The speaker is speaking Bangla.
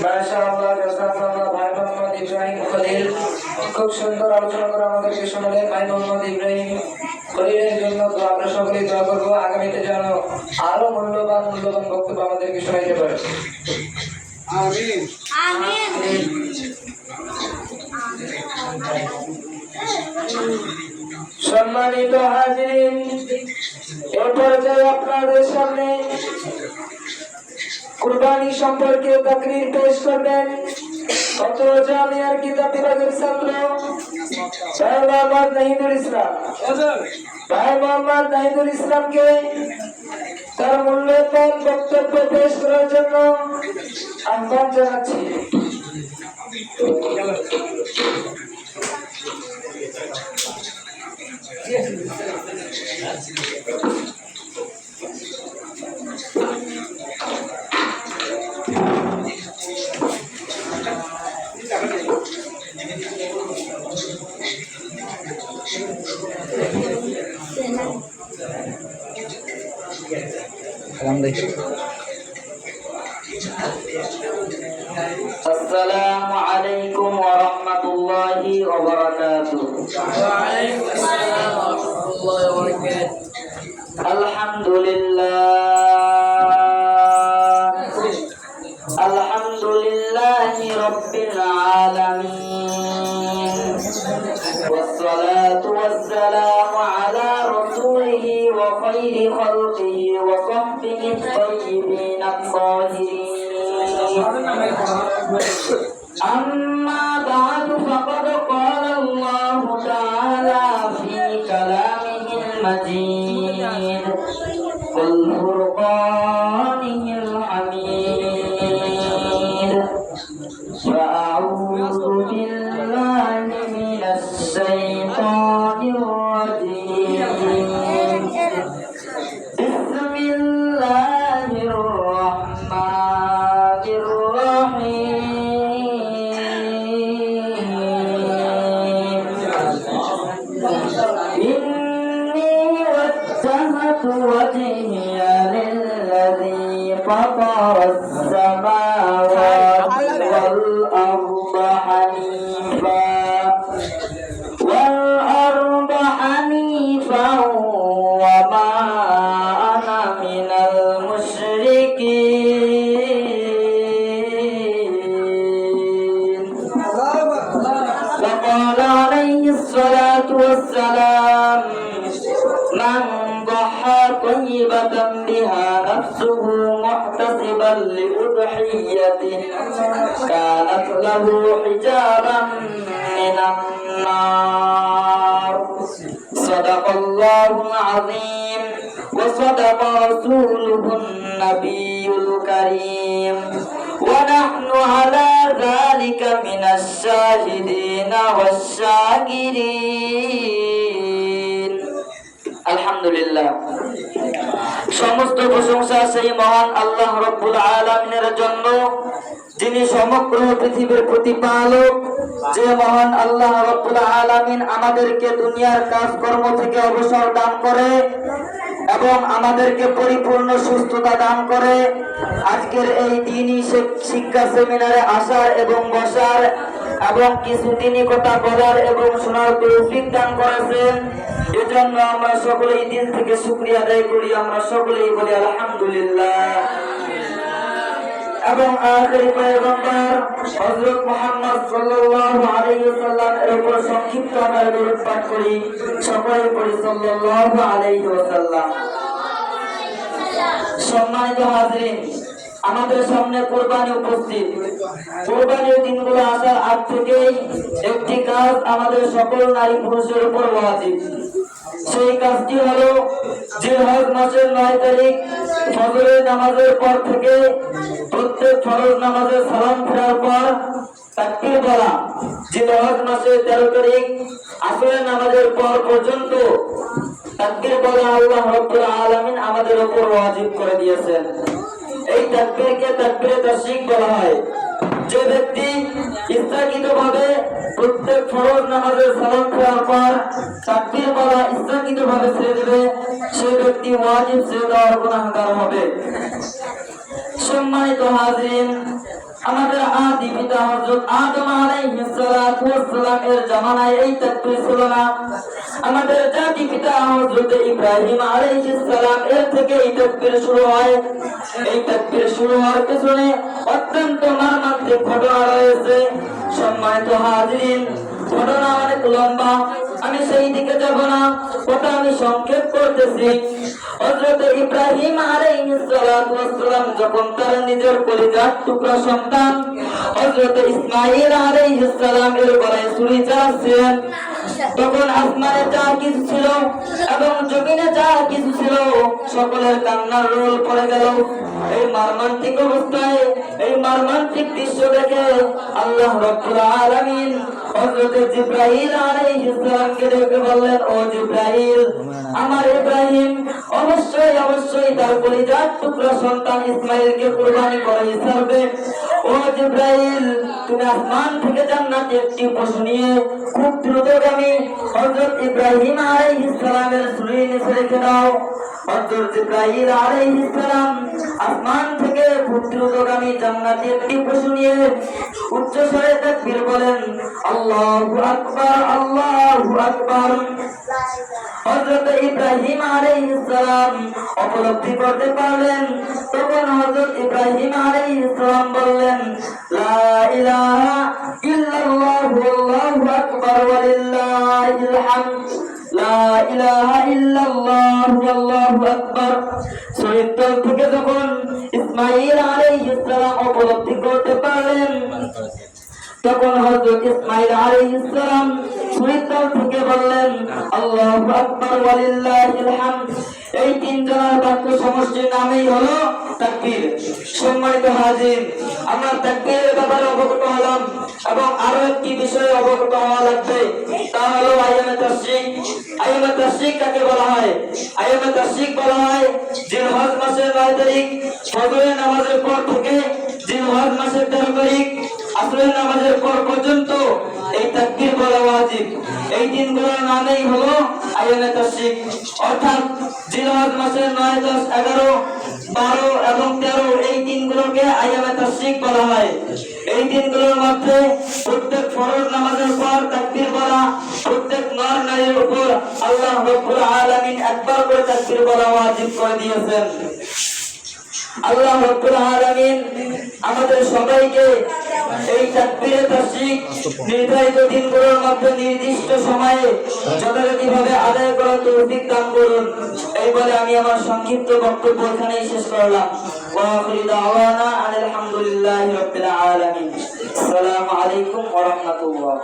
মাশাআল্লাহ, জাযাকাল্লাহ। ভাই মোহাম্মদ ইব্রাহিম খলিল খুব সুন্দর আলোচনা করে আমাদেরকে শোনালেন। ভাই মোহাম্মদ ইব্রাহিম খলিলের জন্য আমরা সকলেই দোয়া করবো, আগামীতে যেন আরো মূল্যবান বক্তব্য আমাদেরকে শোনাইতে পারে। আমিন আমিন। সম্মানিত হাজিরিন, এই পর্যায়ে আপনাদের সামনে কুরবানি সম্পর্কে তাকরীর পেশ করবেন অত্র জামিয়ার কিতাব বিভাগের ছাত্র ভাই মোহাম্মদ নাহিদুল ইসলাম। ভাই মোহাম্মদ নাহিদুল ইসলামকে তার মূল্যবান বক্তব্য পেশ করার জন্য আহ্বান জানাচ্ছি। আসসালামু আলাইকুম ওয়া রাহমাতুল্লাহি ওয়া বারাকাতুহু। ওয়া আলাইকুম আসসালাম ওয়া রাহমাতুল্লাহি ওয়া বারাকাতুহু। আলহামদুলিল্লাহি রাব্বিল আলামিন ওয়াসসালাতু ওয়াসসালামু আলা রাসূলিহি ওয়া খায়রি খালকিহি ওয়া সাহবিহি আত-তাইয়্যিবিন আত-তাহিরিন। أما بعد فقد قال الله تعالى في كلامه المجيد والفرقانه الحميد. فأعوذ بالله من الشيطان الرجيم. بسم الله الرحمن وجهي للذي فطر السماوات والأرض حنيفا وما أنا من المشركين. وقال عليه الصلاة والسلام: من ضحى طيبة بها نفسه محتسبا لأضحيته كانت له حجابا من النار. صدق الله العظيم وصدق رسوله النبي الكريم ونحن على ذلك من الشاهدين والشاكرين. আলহামদুলিল্লাহ, সমস্ত প্রশংসা সেই মহান আল্লাহ রব্বুল আলামিনের জন্য, যিনি সমগ্র পৃথিবীর প্রতিপালক। যে মহান আল্লাহ রব্বুল আলামিন আমাদেরকে দুনিয়ার কাজকর্ম থেকে অবসর দান করে এবং আমাদেরকে পরিপূর্ণ সুস্থতা দান করে আজকের এই দিনই শিক্ষা সেমিনারে আসার এবং বসার এবং কিছু দিনই কথা বলার এবং শোনার তৌফিক দান করেছেন। এজন্য আমরা সকলেই দিল থেকে শুকরিয়া আদায় করি। আমরা সকলেই বলি আলহামদুলিল্লাহ। এবং আখিরি পয়গম্বর হযরত মুহাম্মদ সাল্লাল্লাহু আলাইহি ওয়াসাল্লামের উপর সংক্ষিপ্ত আমরা দরুদ পাঠ করি। সকলে পড়ি সাল্লাল্লাহু আলাইহি ওয়াসাল্লাম। সম্মানিত হাজিরিন, আমাদের সামনে কোরবানি উপস্থিত। কোরবানির দিনগুলো আসার আগ থেকেই একটি কাজ আমাদের সকল নারী পুরুষের উপর ওয়াজিব। সেই কাজটি হলো যে হজ মাসের 9 তারিখ ফজরের নামাজের পর থেকে প্রত্যেক ফরজ নামাজের সালাম ফেরার পর তাকবীর বলা। জিলহজ মাসের 13 তারিখ আসরের নামাজের পর পর্যন্ত তাকবীর বলা আল্লাহ রাব্বুল আলামিন আমাদের উপর ওয়াজিব করে দিয়েছেন। এই তাকবীরকে তাকবীরে তাশরিক বলা হয়। যে ব্যক্তি ইচ্ছাকৃতভাবে প্রত্যেক ফরজ নামাজের সালাম ফেরার পর তাকবীর বলা ইচ্ছাকৃতভাবে ছেড়ে দেবে, সে ব্যক্তি ওয়াজিব ছেড়ে দেওয়ার গুনাহগার হবে। সম্মানিত হাজিরিন, আমাদের আদি পিতা হযরত আদম আলাইহিস সালাতু ওয়াস সালাম এর জামানায় এই তাকবীর ছিল না। আমাদের জাতি পিতা হযরত ইব্রাহিম আলাইহিস সালাম এর থেকে এই তাকবীর শুরু হয়। এই তাকবীর শুরু হওয়ার পেছনে অত্যন্ত মর্মান্তিক ঘটনা রয়েছে। সম্মানিত হাজিরিন, ঘটনা অনেক লম্বা, আমি সেই দিকে যাব না, ওটা আমি সংক্ষেপ করতেছি। হযরত ইব্রাহিম আলাইহিস সালাতু ওয়াস সালাম যখন তার নিজের কলিজার টুকরা সন্তান হযরত ইসমাঈল আলাইহিস সালাম এর গলায় ছুরি চালাচ্ছিলেন, তখন আসমানে যা কিছু ছিল এবং জমিনে যা কিছু ছিল সকলের কান্নার রোল পড়ে গেল। এই মর্মান্তিক অবস্থায়, এই মর্মান্তিক দৃশ্য দেখে আল্লাহ রাব্বুল আলামিন হযরত জিবরাইল আলাইহিস সালামকে ডেকে বললেন, ও জিবরাইল, আমার ইব্রাহিম অবশ্যই তার কলিজার টুকরা সন্তান ইসমাঈলকে কুরবানি করে ছাড়বে। ও জিবরাইল, তুমি আসমান থেকে জান্নাতে একটি পশু নিয়ে খুব দ্রুতগামী হযরত ইব্রাহিম আলাইহিস সালামের ছুরি নিচে রেখে দাও। হযরত জিবরাইল আলাইহিস সালাম আসমান থেকে খুব দ্রুতগামী জান্নাতে একটি পশু নিয়ে উচ্চ স্বরে তাকবীর বলেন, আল্লাহু আকবার, আল্লাহু আকবার। হযরত ইব্রাহিম আলাইহিস সালাম উপলব্ধি করতে পারলেন। তখন হযরত ইব্রাহিম আলাইহিস সালাম বললেন, লা ইলাহা ইল্লাল্লাহু আল্লাহু আকবার ওয়া লিল্লাহিল হামদ, লা ইলাহা ইল্লাল্লাহু আল্লাহু আকবার। শহীদ থেকে যখন ইসমাঈল আলাইহিস সালাম উপলব্ধি করতে পারলেন, তখন হযরত ইসমাঈল আলাইহিস সালাম শহীদতাল থেকে বললেন, আল্লাহু আকবার ওয়া লিল্লাহিল হামদ। এই তিন জনের বাক্য সমষ্টির নামই হলো তাকবীর। সম্মানিত হাজির, আমরা তাকবীরের ব্যাপারে অবগত হলাম এবং আরো একটি বিষয়ে অবগত হওয়া লাগবে, তা হলো আইয়ামে তাশরিক। আইয়ামে তাশরিক কাকে বলা হয়? আইয়ামে তাশরিক বলা হয় জিলহজ মাসের 9 তারিখ ফজরের নামাজের পর থেকে জিলহজ মাসের 13 তারিখ আসরের নামাজের পর পর্যন্ত এই তাকবীর বলা ওয়াজিব। এই দিনগুলোর নামই হলো আইয়ামে তাশরিক। অর্থাৎ জিলহজ মাসের 9, 10, 11, 12 এবং 13 এই দিনগুলোকে আইয়ামে তাশরিক বলা হয়। এই দিনগুলোর মধ্যে প্রত্যেক ফরজ নামাজের পর তাকবীর বলা, প্রত্যেক নর নারীর উপর আল্লাহ রাব্বুল আলামিন একবার করে তাকবীর বলা ওয়াজিব করে দিয়েছেন। আল্লাহ রাব্বুল আলামিন আমাদের সবাইকে এই তাকবীরে তাশরিক নির্ধারিত দিনগুলোর মধ্যে নির্দিষ্ট সময়ে যথাযথভাবে আদায় করার তৌফিক দান করুন। এই বলে আমি আমার সংক্ষিপ্ত বক্তব্য এখানেই শেষ করলাম। ওয়া আখিরু দাওয়ানা আলহামদুলিল্লাহি রাব্বিল আলামিন। আসসালামু আলাইকুম ওয়া রাহমাতুল্লাহ।